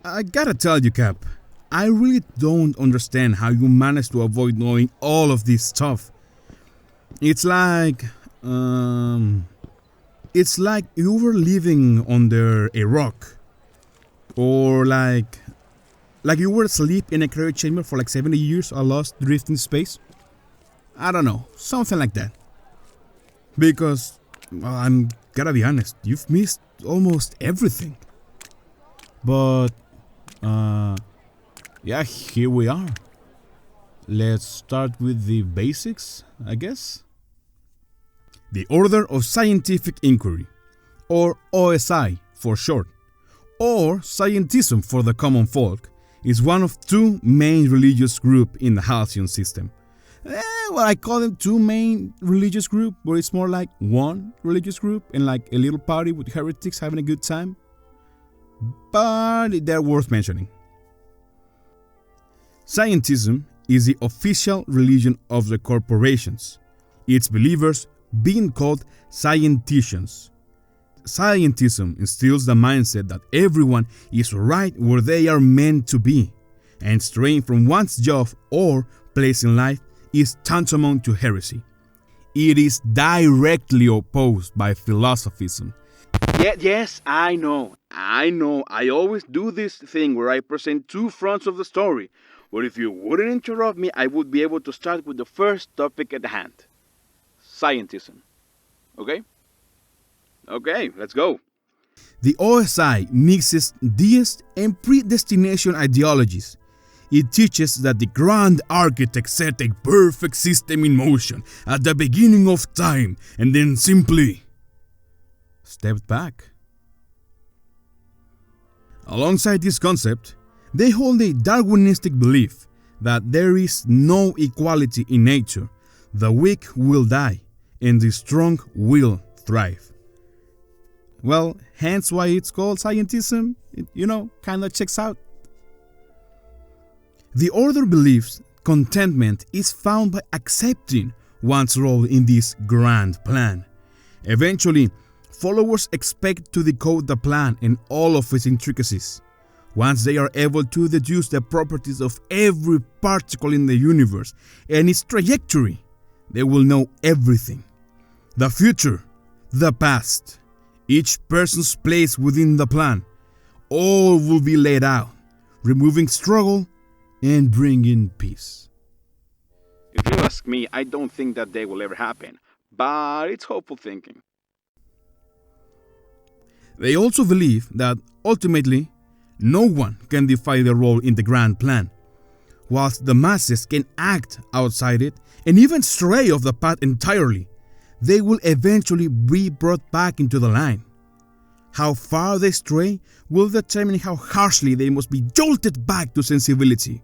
I gotta tell you, Cap, I really don't understand how you manage to avoid knowing all of this stuff. It's like, it's like you were living under a rock, or like you were asleep in a cryo chamber for like 70 years, a lost drift in space. I don't know, something like that. Because, well, I'm gotta be honest, you've missed almost everything. But, yeah, here we are. Let's start with the basics, I guess. The Order of Scientific Inquiry, or OSI for short, or Scientism for the common folk, is one of two main religious groups in the Halcyon system. Well, I call them two main religious groups, but it's more like one religious group and like a little party with heretics having a good time. But they're worth mentioning. Scientism is the official religion of the corporations, its believers being called scienticians. Scientism instills the mindset that everyone is right where they are meant to be, and straying from one's job or place in life is tantamount to heresy. It is directly opposed by Philosophism. Yes, I know. I always do this thing where I present two fronts of the story. But if you wouldn't interrupt me, I would be able to start with the first topic at hand. Scientism. Okay? Okay, let's go. The OSI mixes deist and predestination ideologies. It teaches that the grand architect set a perfect system in motion at the beginning of time and then simply stepped back. Alongside this concept, they hold a Darwinistic belief that there is no equality in nature. The weak will die and the strong will thrive. Well, hence why it's called scientism. It, kinda checks out. The order believes contentment is found by accepting one's role in this grand plan. Eventually, followers expect to decode the plan and all of its intricacies. Once they are able to deduce the properties of every particle in the universe and its trajectory, they will know everything. The future, the past, each person's place within the plan, all will be laid out, removing struggle and bringing peace. If you ask me, I don't think that day will ever happen, but it's hopeful thinking. They also believe that, ultimately, no one can defy their role in the grand plan, whilst the masses can act outside it and even stray off the path entirely. They will eventually be brought back into the line. How far they stray will determine how harshly they must be jolted back to sensibility.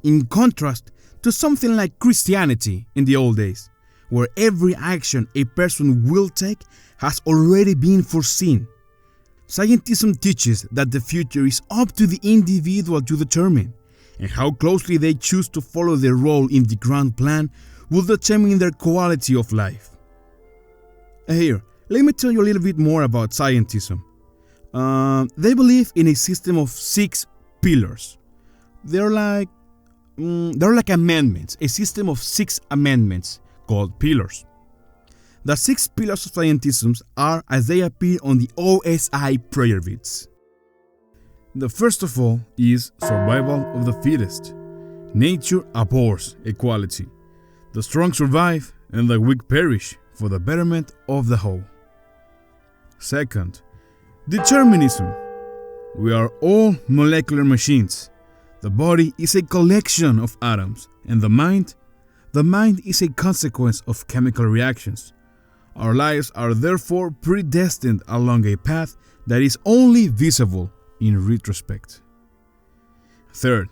In contrast to something like Christianity in the old days, where every action a person will take has already been foreseen, Scientism teaches that the future is up to the individual to determine, and how closely they choose to follow their role in the grand plan will determine their quality of life. Here, let me tell you a little bit more about Scientism. They believe in a system of 6 pillars. They're like amendments, a system of 6 amendments called pillars. The 6 pillars of Scientism are as they appear on the OSI prayer beads. The first of all is survival of the fittest. Nature abhors equality. The strong survive and the weak perish for the betterment of the whole. Second, determinism. We are all molecular machines. The body is a collection of atoms, and the mind is a consequence of chemical reactions. Our lives are therefore predestined along a path that is only visible in retrospect. Third,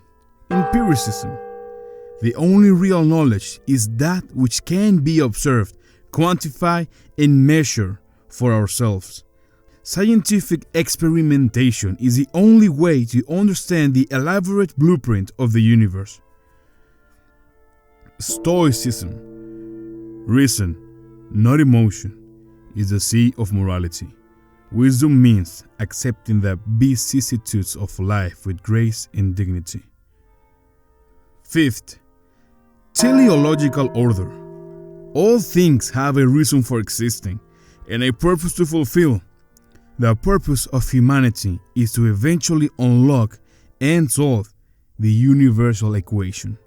empiricism. The only real knowledge is that which can be observed, quantified, and measured for ourselves. Scientific experimentation is the only way to understand the elaborate blueprint of the universe. Stoicism. Reason, not emotion, is the sea of morality. Wisdom means accepting the vicissitudes of life with grace and dignity. Fifth, teleological order. All things have a reason for existing and a purpose to fulfill. The purpose of humanity is to eventually unlock and solve the universal equation.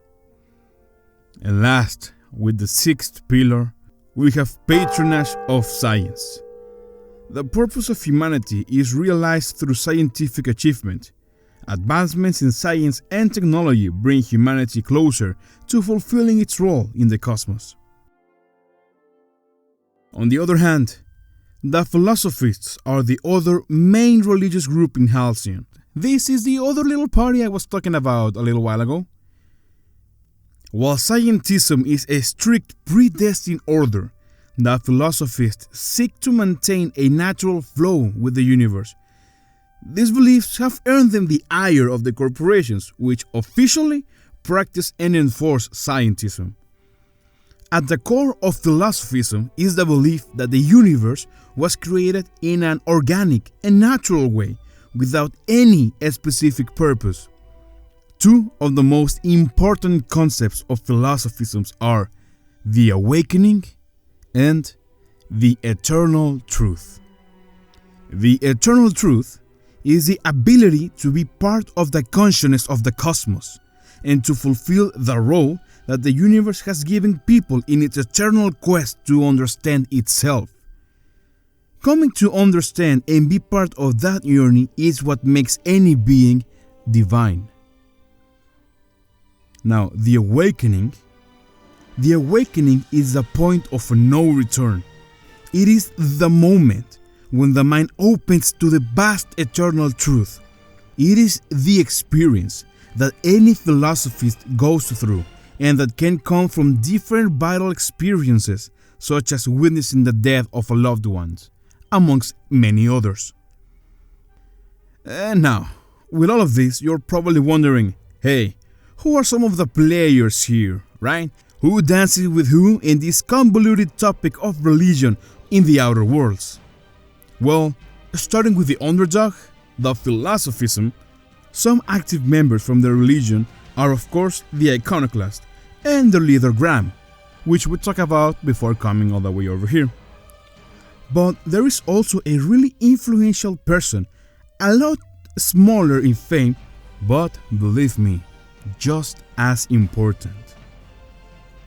And last, with the sixth pillar, we have patronage of science. The purpose of humanity is realized through scientific achievement. Advancements in science and technology bring humanity closer to fulfilling its role in the cosmos. On the other hand, the Philosophists are the other main religious group in Halcyon. This is the other little party I was talking about a little while ago. While scientism is a strict predestined order, the Philosophists seek to maintain a natural flow with the universe. These beliefs have earned them the ire of the corporations, which officially practice and enforce scientism. At the core of Philosophism is the belief that the universe was created in an organic and natural way, without any specific purpose. Two of the most important concepts of Philosophism are the awakening and the eternal truth. The eternal truth is the ability to be part of the consciousness of the cosmos and to fulfill the role that the universe has given people in its eternal quest to understand itself. Coming to understand and be part of that journey is what makes any being divine. Now, the awakening is the point of no return. It is the moment when the mind opens to the vast eternal truth. It is the experience that any philosophist goes through and that can come from different vital experiences, such as witnessing the death of a loved one, amongst many others. And now, with all of this, you're probably wondering, hey, who are some of the players here, right? Who dances with who in this convoluted topic of religion in the Outer Worlds? Well, starting with the underdog, the Philosophism, some active members from the religion are of course the Iconoclast and their leader Graham, which we'll talk about before coming all the way over here. But there is also a really influential person, a lot smaller in fame, but believe me, just as important.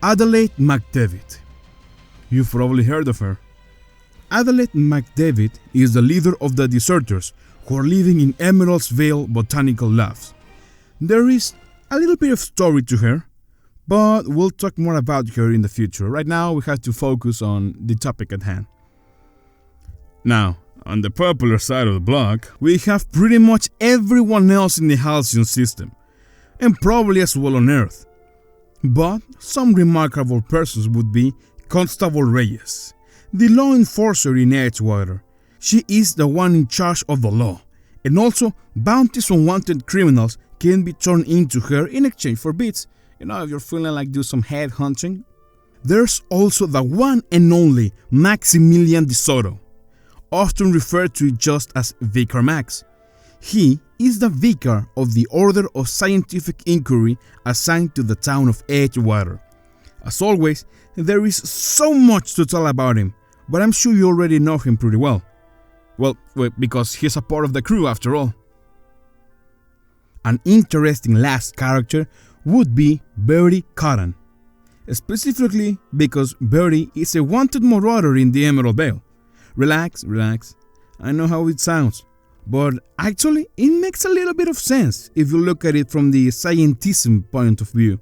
Adelaide McDavid. You've probably heard of her. Adelaide McDavid is the leader of the deserters who are living in Emerald's Vale Botanical Labs. There is a little bit of story to her, but we'll talk more about her in the future. Right now we have to focus on the topic at hand. Now, on the popular side of the block, we have pretty much everyone else in the Halcyon system, and probably as well on Earth. But some remarkable persons would be Constable Reyes, the law enforcer in Edgewater. She is the one in charge of the law, and also bounties on wanted criminals can be turned into her in exchange for bits. You know, if you're feeling like do some head hunting. There's also the one and only Maximilian De Soto, often referred to just as Vicar Max. He is the vicar of the Order of Scientific Inquiry assigned to the town of Edgewater. As always, there is so much to tell about him, but I'm sure you already know him pretty well. Well, because he's a part of the crew after all. An interesting last character would be Bertie Cotton, specifically because Bertie is a wanted marauder in the Emerald Vale. Relax, I know how it sounds, but actually it makes a little bit of sense if you look at it from the scientism point of view.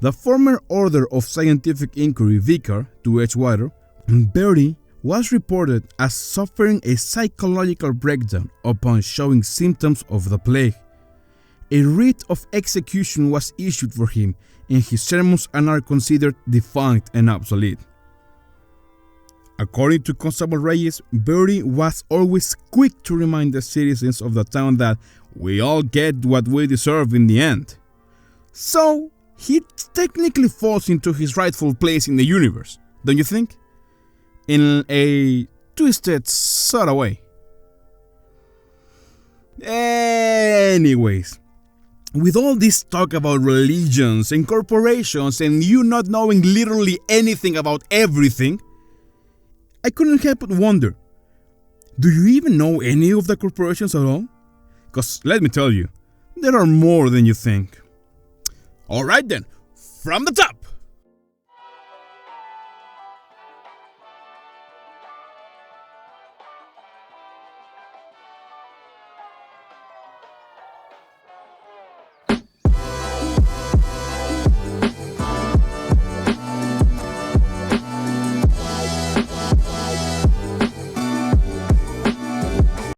The former Order of Scientific Inquiry vicar to Edgewater, Bertie was reported as suffering a psychological breakdown upon showing symptoms of the plague. A writ of execution was issued for him, and his sermons are now considered defunct and obsolete. According to Constable Reyes, Bertie was always quick to remind the citizens of the town that we all get what we deserve in the end. So, he technically falls into his rightful place in the universe, don't you think? In a twisted sort of way. Anyways, with all this talk about religions and corporations and you not knowing literally anything about everything, I couldn't help but wonder, do you even know any of the corporations at all? Because let me tell you, there are more than you think. Alright then, from the top!